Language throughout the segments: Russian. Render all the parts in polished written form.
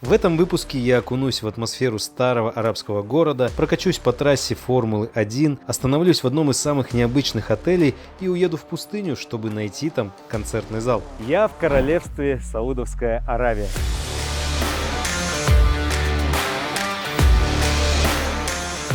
В этом выпуске я окунусь в атмосферу старого арабского города, прокачусь по трассе Формулы-1, остановлюсь в одном из самых необычных отелей и уеду в пустыню, чтобы найти там концертный зал. Я в королевстве Саудовская Аравия.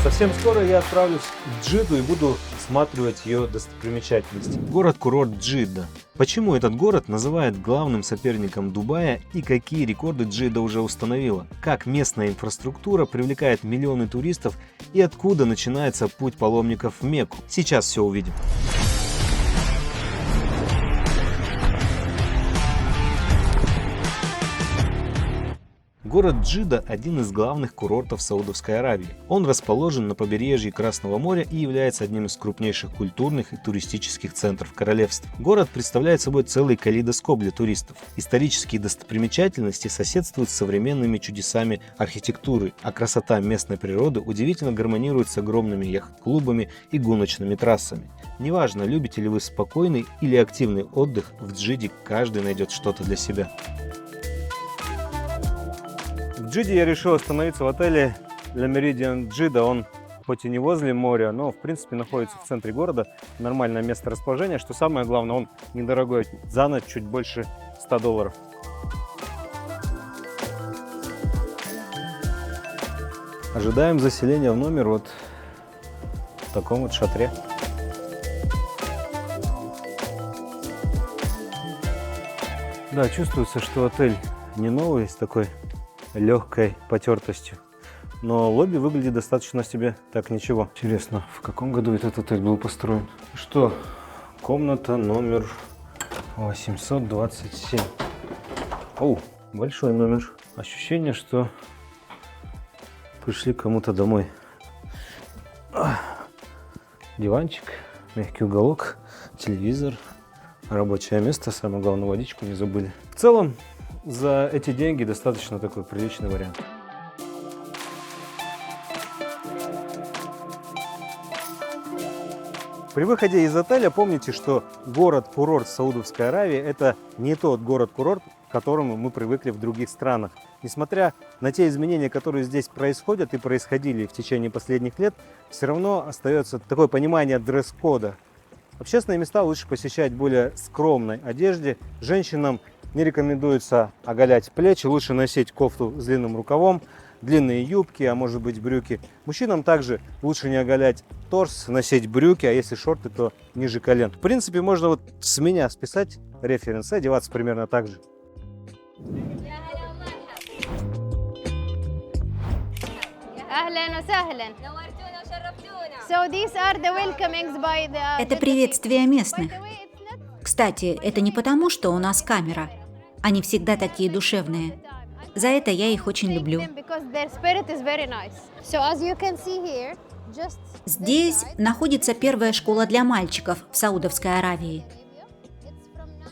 Совсем скоро я отправлюсь в Джидду и буду осматривать ее достопримечательности. Город-курорт Джидда. Почему этот город называют главным соперником Дубая и какие рекорды Джидда уже установила? Как местная инфраструктура привлекает миллионы туристов и откуда начинается путь паломников в Мекку? Сейчас все увидим. Город Джидда – один из главных курортов Саудовской Аравии. Он расположен на побережье Красного моря и является одним из крупнейших культурных и туристических центров королевства. Город представляет собой целый калейдоскоп для туристов. Исторические достопримечательности соседствуют с современными чудесами архитектуры, а красота местной природы удивительно гармонирует с огромными яхт-клубами и гоночными трассами. Неважно, любите ли вы спокойный или активный отдых, в Джидде каждый найдет что-то для себя. В Джидде я решил остановиться в отеле Le Méridien Джидда. Он хоть и не возле моря, но в принципе находится в центре города. Нормальное место расположения. Что самое главное, он недорогой. За ночь чуть больше $100. Ожидаем заселения в номер вот в таком вот шатре. Да, чувствуется, что отель не новый, с такой легкой потертостью. Но лобби выглядит достаточно себе так ничего. Интересно, в каком году этот отель был построен? Что? Комната номер 827. Оу, большой номер. Ощущение, что пришли кому-то домой. Диванчик, мягкий уголок, телевизор, рабочее место, самое главное, водичку не забыли. В целом, за эти деньги достаточно такой приличный вариант. При выходе из отеля помните, что город-курорт Саудовской Аравии – это не тот город-курорт, к которому мы привыкли в других странах. Несмотря на те изменения, которые здесь происходят и происходили в течение последних лет, все равно остается такое понимание дресс-кода. Общественные места лучше посещать в более скромной одежде. Женщинам не рекомендуется оголять плечи, лучше носить кофту с длинным рукавом, длинные юбки, а может быть брюки. Мужчинам также лучше не оголять торс, носить брюки, а если шорты, то ниже колен. В принципе, можно вот с меня списать референс и одеваться примерно так же. Это приветствие местных. Кстати, это не потому, что у нас камера. Они всегда такие душевные. За это я их очень люблю. Здесь находится первая школа для мальчиков в Саудовской Аравии.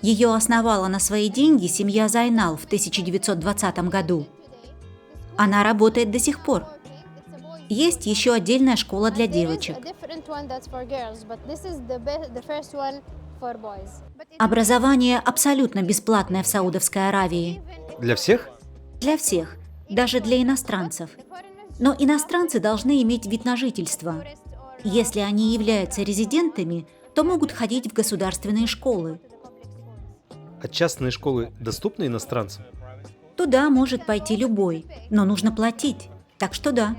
Ее основала на свои деньги семья Зайнал в 1920 году. Она работает до сих пор. Есть еще отдельная школа для девочек. Образование абсолютно бесплатное в Саудовской Аравии. Для всех? Для всех, даже для иностранцев. Но иностранцы должны иметь вид на жительство. Если они являются резидентами, то могут ходить в государственные школы. А частные школы доступны иностранцам? Туда может пойти любой, но нужно платить. Так что да.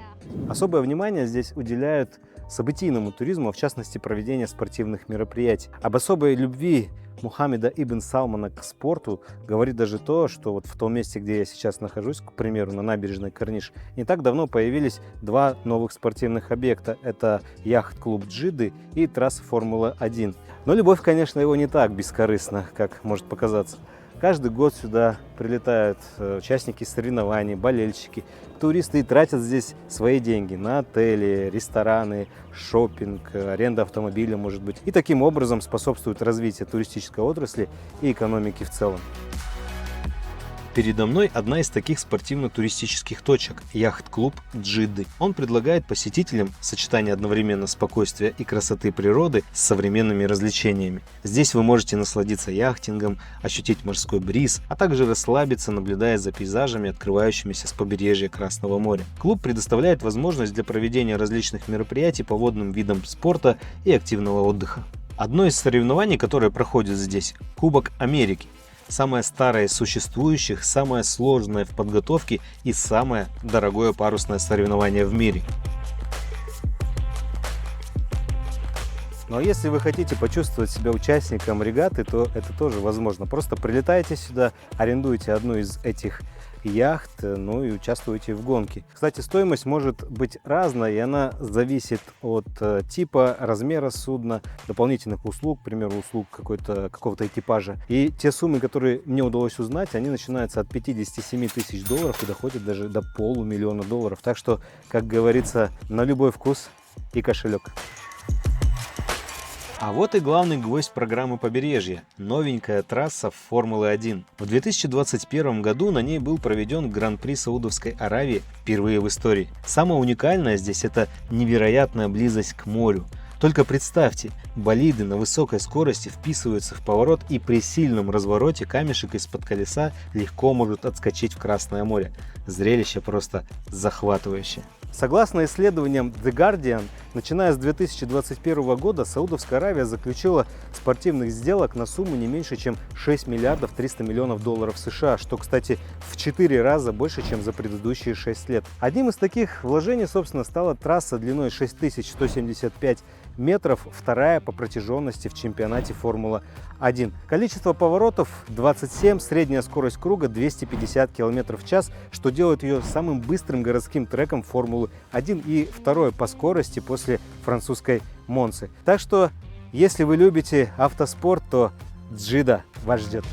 Особое внимание здесь уделяют событийному туризму, в частности, проведению спортивных мероприятий. Об особой любви Мухаммеда ибн Салмана к спорту говорит даже то, что вот в том месте, где я сейчас нахожусь, к примеру, на набережной Корниш, не так давно появились два новых спортивных объекта. Это яхт-клуб Джидды и трасса Формула-1. Но любовь, конечно, его не так бескорыстна, как может показаться. Каждый год сюда прилетают участники соревнований, болельщики. Туристы и тратят здесь свои деньги на отели, рестораны, шопинг, аренда автомобиля, может быть. И таким образом способствует развитию туристической отрасли и экономики в целом. Передо мной одна из таких спортивно-туристических точек – яхт-клуб Джидды. Он предлагает посетителям сочетание одновременно спокойствия и красоты природы с современными развлечениями. Здесь вы можете насладиться яхтингом, ощутить морской бриз, а также расслабиться, наблюдая за пейзажами, открывающимися с побережья Красного моря. Клуб предоставляет возможность для проведения различных мероприятий по водным видам спорта и активного отдыха. Одно из соревнований, которое проходит здесь – Кубок Америки. Самое старое из существующих, самое сложное в подготовке и самое дорогое парусное соревнование в мире. Ну а если вы хотите почувствовать себя участником регаты, то это тоже возможно. Просто прилетаете сюда, арендуете одну из этих яхт, ну и участвуете в гонке. Кстати, стоимость может быть разная, и она зависит от типа, размера судна, дополнительных услуг, к примеру, услуг какого-то экипажа. И те суммы, которые мне удалось узнать, они начинаются от 57 тысяч долларов и доходят даже до $500 000. Так что, как говорится, на любой вкус и кошелек. А вот и главный гвоздь программы побережья – новенькая трасса Формулы-1. В 2021 году на ней был проведен Гран-при Саудовской Аравии впервые в истории. Самое уникальное здесь – это невероятная близость к морю. Только представьте, болиды на высокой скорости вписываются в поворот, и при сильном развороте камешек из-под колеса легко может отскочить в Красное море. Зрелище просто захватывающее. Согласно исследованиям The Guardian, начиная с 2021 года Саудовская Аравия заключила спортивных сделок на сумму не меньше, чем 6 миллиардов 300 миллионов долларов США, что, кстати, в 4 раза больше, чем за предыдущие 6 лет. Одним из таких вложений, собственно, стала трасса длиной 6175 метров, вторая по протяженности в чемпионате Формула-1. Количество поворотов 27, средняя скорость круга 250 км в час, что делает ее самым быстрым городским треком Формулы-1 и второй по скорости после французской Монцы. Так что, если вы любите автоспорт, то Джидда вас ждет.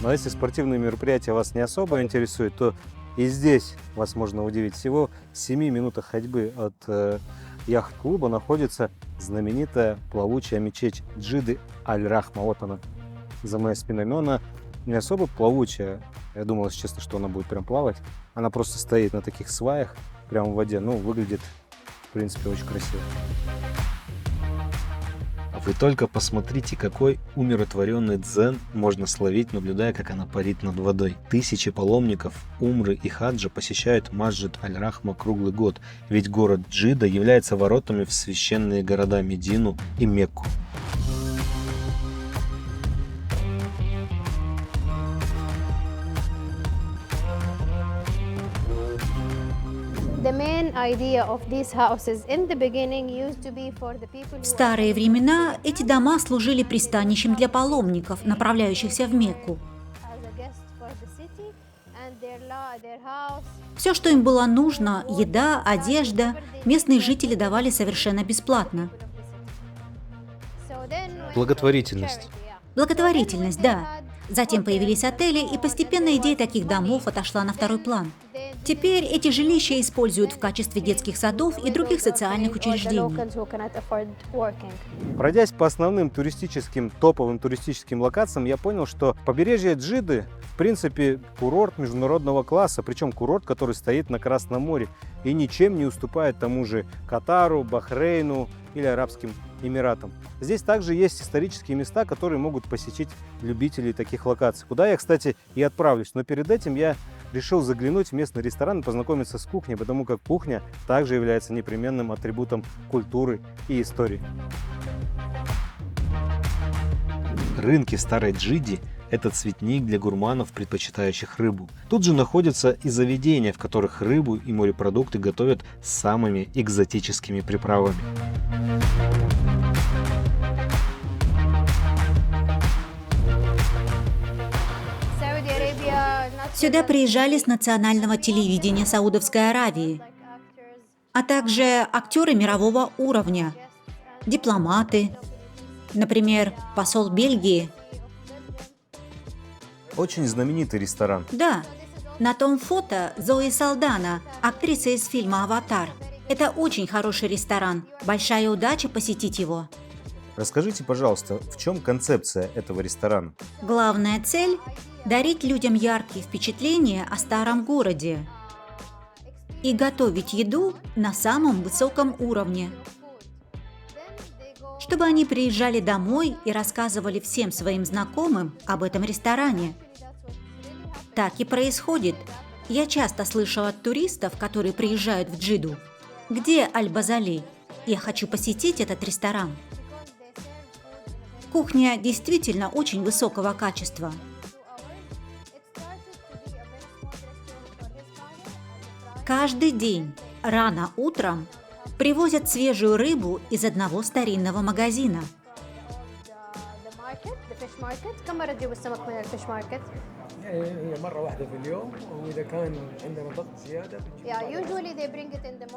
Но если спортивные мероприятия вас не особо интересуют, то и здесь вас можно удивить. Всего в 7 минутах ходьбы от яхт-клуба находится знаменитая плавучая мечеть Джидды Аль-Рахма. Вот она за моей спиной. Но она не особо плавучая. Я думал, если честно, что она будет прям плавать. Она просто стоит на таких сваях прямо в воде. Ну, выглядит, в принципе, очень красиво. Вы только посмотрите, какой умиротворенный дзен можно словить, наблюдая, как она парит над водой. Тысячи паломников Умры и Хаджа посещают Масджид Аль-Рахма круглый год, ведь город Джидда является воротами в священные города Медину и Мекку. В старые времена эти дома служили пристанищем для паломников, направляющихся в Мекку. Все, что им было нужно, еда, одежда, местные жители давали совершенно бесплатно. Благотворительность. Благотворительность, да. Затем появились отели, и постепенно идея таких домов отошла на второй план. Теперь эти жилища используют в качестве детских садов и других социальных учреждений. Пройдясь по основным топовым туристическим локациям, я понял, что побережье Джидды, в принципе, курорт международного класса, причем курорт, который стоит на Красном море и ничем не уступает тому же Катару, Бахрейну или Арабским Эмиратам. Здесь также есть исторические места, которые могут посетить любители таких локаций, куда я, кстати, и отправлюсь. Но перед этим я решил заглянуть в местный ресторан и познакомиться с кухней, потому как кухня также является непременным атрибутом культуры и истории. Рынки Старой Джидды – это цветник для гурманов, предпочитающих рыбу. Тут же находятся и заведения, в которых рыбу и морепродукты готовят с самыми экзотическими приправами. Сюда приезжали с национального телевидения Саудовской Аравии, а также актеры мирового уровня, дипломаты, например, посол Бельгии. Очень знаменитый ресторан. Да, на том фото Зои Салдана, актриса из фильма «Аватар». Это очень хороший ресторан. Большая удача посетить его. Расскажите, пожалуйста, в чем концепция этого ресторана? Главная цель – дарить людям яркие впечатления о старом городе и готовить еду на самом высоком уровне, чтобы они приезжали домой и рассказывали всем своим знакомым об этом ресторане. Так и происходит. Я часто слышу от туристов, которые приезжают в Джиду: «Где Аль-Базали? Я хочу посетить этот ресторан». Кухня действительно очень высокого качества. Каждый день рано утром привозят свежую рыбу из одного старинного магазина.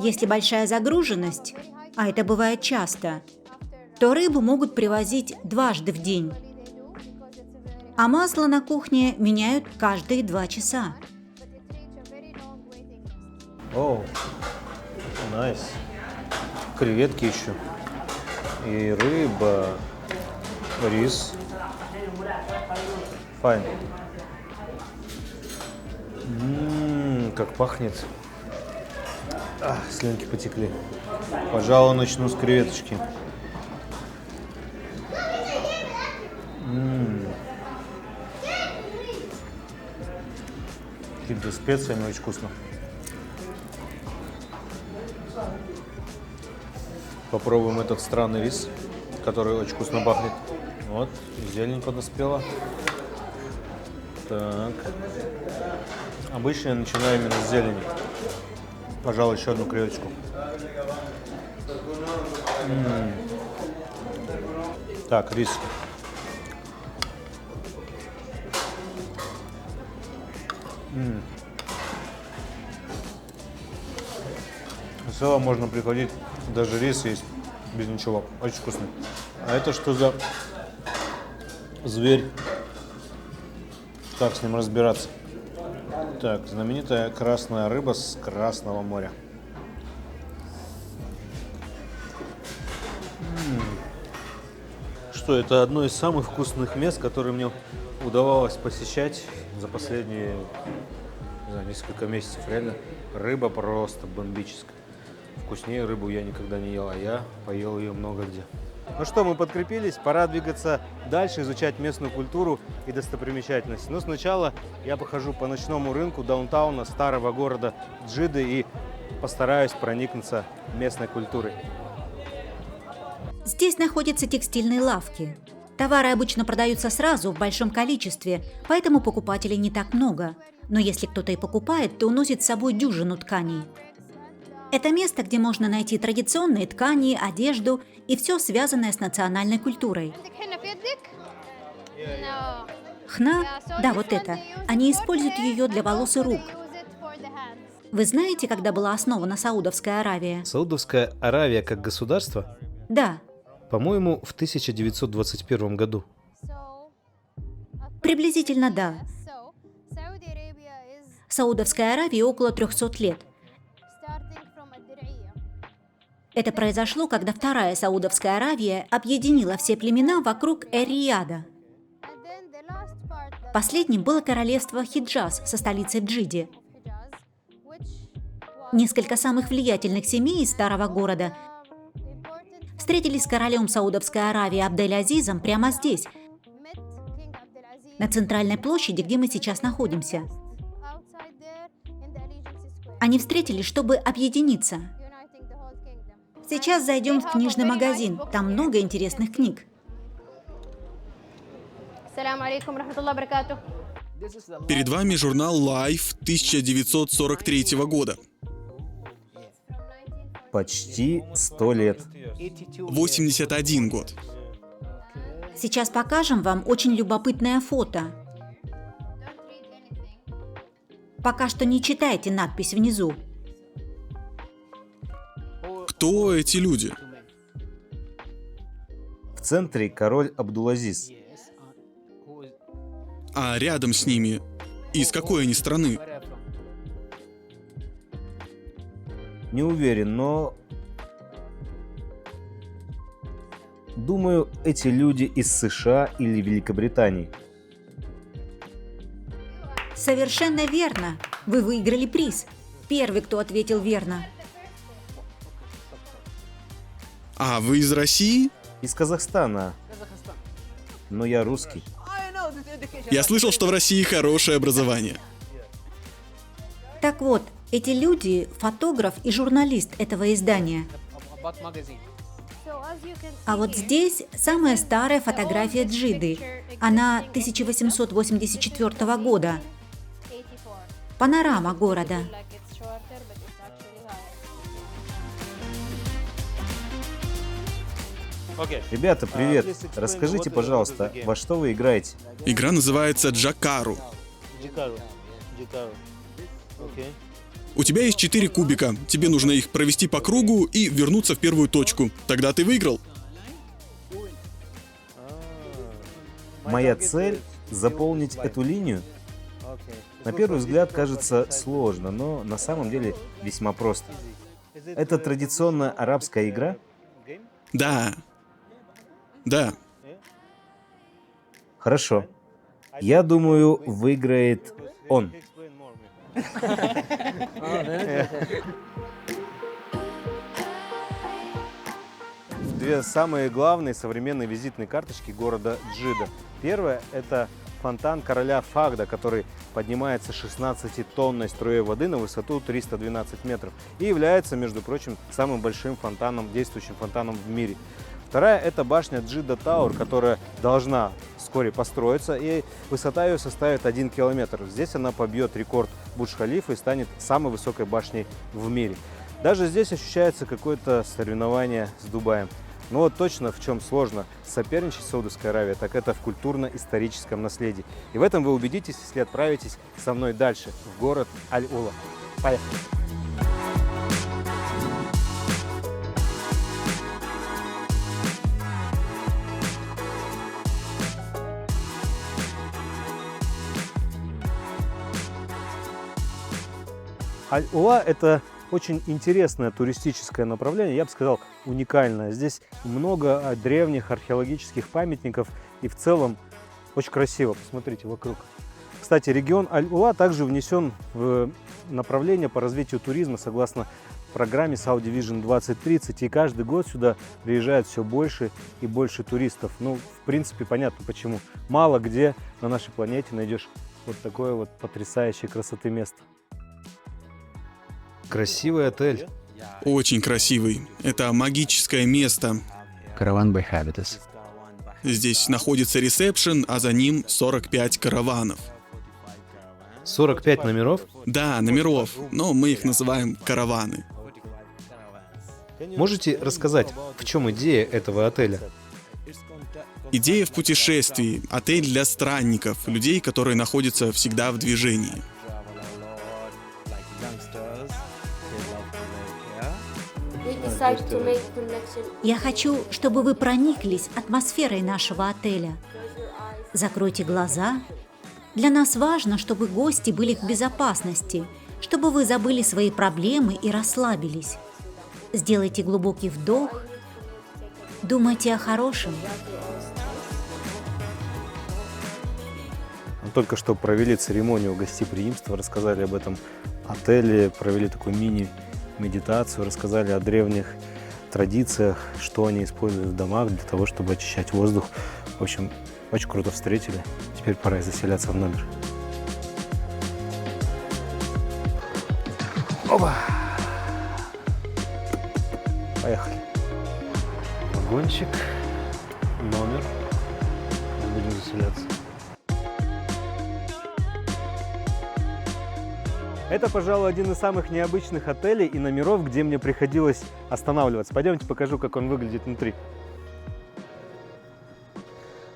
Если большая загруженность, а это бывает часто, то рыбу могут привозить дважды в день. А масло на кухне меняют каждые 2 часа. О, найс. Креветки еще. И рыба, рис. Файн. Как пахнет. Слюнки потекли. Пожалуй, начну с креветочки. Какими-то специями очень вкусно. Попробуем этот странный рис, который очень вкусно пахнет. Вот, зелень подоспела. Так. Обычно я начинаю именно с зелени. Пожалуй, еще одну креветочку. Так, рис. В целом можно приходить, даже рис есть без ничего. Очень вкусный. А это что за зверь? Как с ним разбираться? Так, знаменитая красная рыба с Красного моря. Что, это одно из самых вкусных мест, которые мне удавалось посещать за последние, не знаю, несколько месяцев. Реально, рыба просто бомбическая. Вкуснее рыбу я никогда не ел, а я поел ее много где. Ну что, мы подкрепились, пора двигаться дальше, изучать местную культуру и достопримечательности. Но сначала я похожу по ночному рынку даунтауна старого города Джиды и постараюсь проникнуться местной культурой. Здесь находятся текстильные лавки. Товары обычно продаются сразу в большом количестве, поэтому покупателей не так много. Но если кто-то и покупает, то уносит с собой дюжину тканей. Это место, где можно найти традиционные ткани, одежду и все связанное с национальной культурой. Хна, да, вот это. Они используют ее для волос и рук. Вы знаете, когда была основана Саудовская Аравия? Саудовская Аравия как государство? Да. По-моему, в 1921 году. Приблизительно да. Саудовской Аравии около 300 лет. Это произошло, когда Вторая Саудовская Аравия объединила все племена вокруг Эр-Рияда. Последним было королевство Хиджаз со столицей в Джиде. Несколько самых влиятельных семей из старого города встретились с королем Саудовской Аравии Абдель-Азизом прямо здесь, на центральной площади, где мы сейчас находимся. Они встретились, чтобы объединиться. Сейчас зайдем в книжный магазин. Там много интересных книг. Перед вами журнал Life 1943 года. Почти 100 лет. 81 год. Сейчас покажем вам очень любопытное фото. Пока что не читайте надпись внизу. Кто эти люди? В центре король Абдул-Азиз. А рядом с ними? Из какой они страны? Не уверен, но думаю, эти люди из США или Великобритании. Совершенно верно. Вы выиграли приз. Первый, кто ответил верно. А вы из России? Из Казахстана. Но я русский. Я слышал, что в России хорошее образование. Так вот, эти люди – фотограф и журналист этого издания. А вот здесь самая старая фотография Джиды. Она 1884 года. Панорама города. Ребята, привет. Расскажите, пожалуйста, во что вы играете? Игра называется Джакару. У тебя есть 4 кубика. Тебе нужно их провести по кругу и вернуться в первую точку. Тогда ты выиграл. Моя цель — заполнить эту линию. На первый взгляд кажется сложно, но на самом деле весьма просто. Это традиционная арабская игра? Да. Да. Хорошо. Я думаю, выиграет он. Две самые главные современные визитные карточки города Джида. Первая – это фонтан короля Фахда, который поднимается 16-тонной струей воды на высоту 312 метров и является, между прочим, самым большим фонтаном, действующим фонтаном в мире. Вторая – это башня Джида Тауэр, которая должна вскоре построиться, и высота ее составит 1 километр. Здесь она побьет рекорд Бурдж-Халифа и станет самой высокой башней в мире. Даже здесь ощущается какое-то соревнование с Дубаем. Но вот точно в чем сложно соперничать с Саудовской Аравией, так это в культурно-историческом наследии. И в этом вы убедитесь, если отправитесь со мной дальше, в город Аль-Ула. Поехали! Аль-Ула – это очень интересное туристическое направление, я бы сказал, уникальное. Здесь много древних археологических памятников и в целом очень красиво. Посмотрите вокруг. Кстати, регион Аль-Ула также внесен в направление по развитию туризма согласно программе Saudi Vision 2030. И каждый год сюда приезжает все больше и больше туристов. Ну, в принципе, понятно почему. Мало где на нашей планете найдешь вот такое вот потрясающей красоты место. Красивый отель. Очень красивый. Это магическое место. Caravan by Habitus. Здесь находится ресепшн, а за ним 45 караванов. 45 номеров? Да, номеров, но мы их называем караваны. Можете рассказать, в чем идея этого отеля? Идея в путешествии. Отель для странников, людей, которые находятся всегда в движении. Я хочу, чтобы вы прониклись атмосферой нашего отеля. Закройте глаза. Для нас важно, чтобы гости были в безопасности, чтобы вы забыли свои проблемы и расслабились. Сделайте глубокий вдох. Думайте о хорошем. Мы только что провели церемонию гостеприимства, рассказали об этом отеле, провели такую мини-медитацию, рассказали о древних традициях, что они используют в домах для того, чтобы очищать воздух. В общем, очень круто встретили. Теперь пора заселяться в номер. Опа! Поехали. Вагончик, номер. Будем заселяться. Это, пожалуй, один из самых необычных отелей и номеров, где мне приходилось останавливаться. Пойдемте покажу, как он выглядит внутри.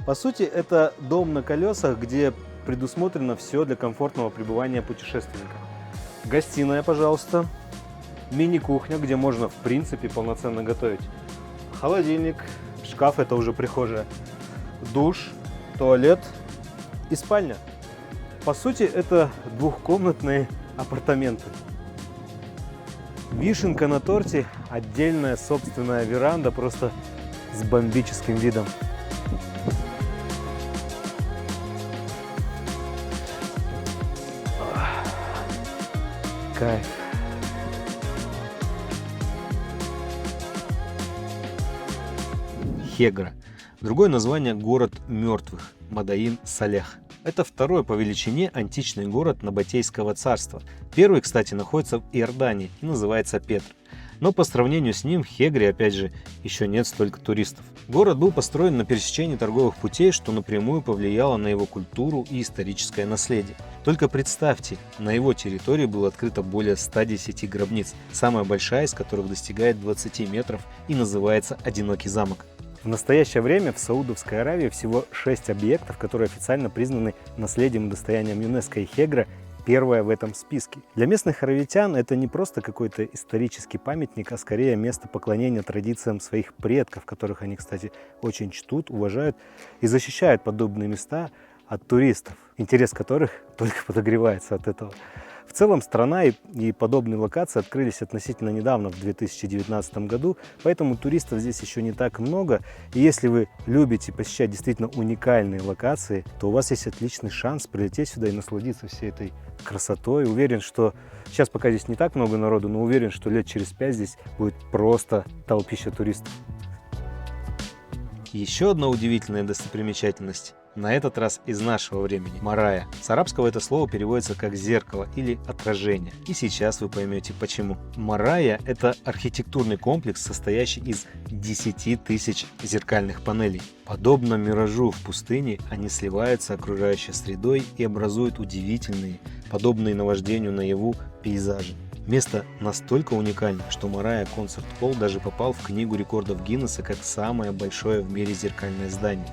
По сути, это дом на колесах, где предусмотрено все для комфортного пребывания путешественника. Гостиная, пожалуйста. Мини-кухня, где можно, в принципе, полноценно готовить. Холодильник, шкаф, это уже прихожая. Душ, туалет и спальня. По сути, это двухкомнатные апартаменты. Вишенка на торте, отдельная собственная веранда, просто с бомбическим видом. Кайф. Хегра. Другое название – город мертвых, Мадаин-Салех. Это второй по величине античный город Набатейского царства. Первый, кстати, находится в Иордании и называется Петр. Но по сравнению с ним в Хегре, опять же, еще нет столько туристов. Город был построен на пересечении торговых путей, что напрямую повлияло на его культуру и историческое наследие. Только представьте, на его территории было открыто более 110 гробниц, самая большая из которых достигает 20 метров и называется «Одинокий замок». В настоящее время в Саудовской Аравии всего 6 объектов, которые официально признаны наследием и достоянием ЮНЕСКО, и Хегра первая в этом списке. Для местных аравитян это не просто какой-то исторический памятник, а скорее место поклонения традициям своих предков, которых они, кстати, очень чтут, уважают и защищают подобные места от туристов, интерес которых только подогревается от этого. В целом страна и подобные локации открылись относительно недавно, в 2019 году, поэтому туристов здесь еще не так много. И если вы любите посещать действительно уникальные локации, то у вас есть отличный шанс прилететь сюда и насладиться всей этой красотой. Уверен, что сейчас пока здесь не так много народу, но уверен, что лет через 5 здесь будет просто толпища туристов. Еще одна удивительная достопримечательность. На этот раз из нашего времени. Марая. С арабского это слово переводится как «зеркало» или «отражение». И сейчас вы поймете почему. Марая – это архитектурный комплекс, состоящий из 10 тысяч зеркальных панелей. Подобно миражу в пустыне, они сливаются с окружающей средой и образуют удивительные, подобные наваждению наяву, пейзажи. Место настолько уникально, что Марая Концерт Холл даже попал в книгу рекордов Гиннесса как самое большое в мире зеркальное здание.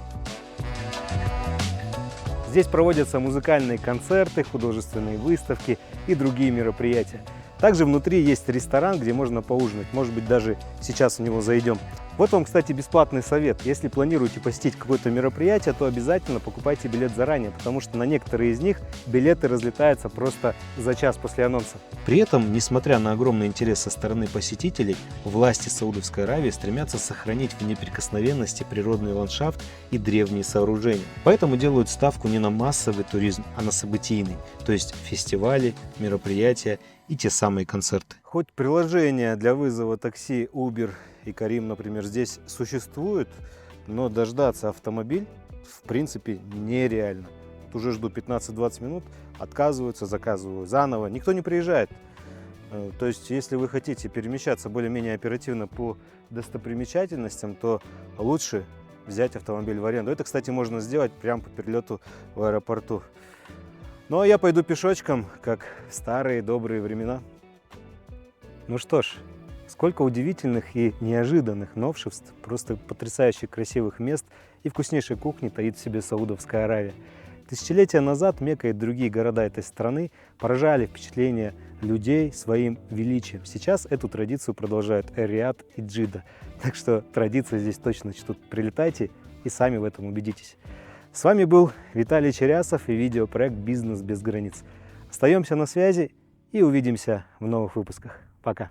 Здесь проводятся музыкальные концерты, художественные выставки и другие мероприятия. Также внутри есть ресторан, где можно поужинать. Может быть, даже сейчас в него зайдем. Вот вам, кстати, бесплатный совет. Если планируете посетить какое-то мероприятие, то обязательно покупайте билет заранее, потому что на некоторые из них билеты разлетаются просто за час после анонса. При этом, несмотря на огромный интерес со стороны посетителей, власти Саудовской Аравии стремятся сохранить в неприкосновенности природный ландшафт и древние сооружения. Поэтому делают ставку не на массовый туризм, а на событийный, то есть фестивали, мероприятия и те самые концерты. Хоть приложения для вызова такси Uber и Карим, например, здесь существуют, но дождаться автомобиль в принципе нереально. Уже жду 15-20 минут, отказываются, заказываю заново, никто не приезжает. То есть, если вы хотите перемещаться более-менее оперативно по достопримечательностям, то лучше взять автомобиль в аренду. Это, кстати, можно сделать прямо по перелету в аэропорту. Ну а я пойду пешочком, как в старые добрые времена. Ну что ж, сколько удивительных и неожиданных новшеств, просто потрясающе красивых мест и вкуснейшей кухни таит в себе Саудовская Аравия. Тысячелетия назад Мекка и другие города этой страны поражали впечатление людей своим величием. Сейчас эту традицию продолжают Эр-Рияд и Джидда. Так что традиции здесь точно чтут. Прилетайте и сами в этом убедитесь. С вами был Виталий Черясов и видеопроект «Бизнес без границ». Остаемся на связи и увидимся в новых выпусках. Пока!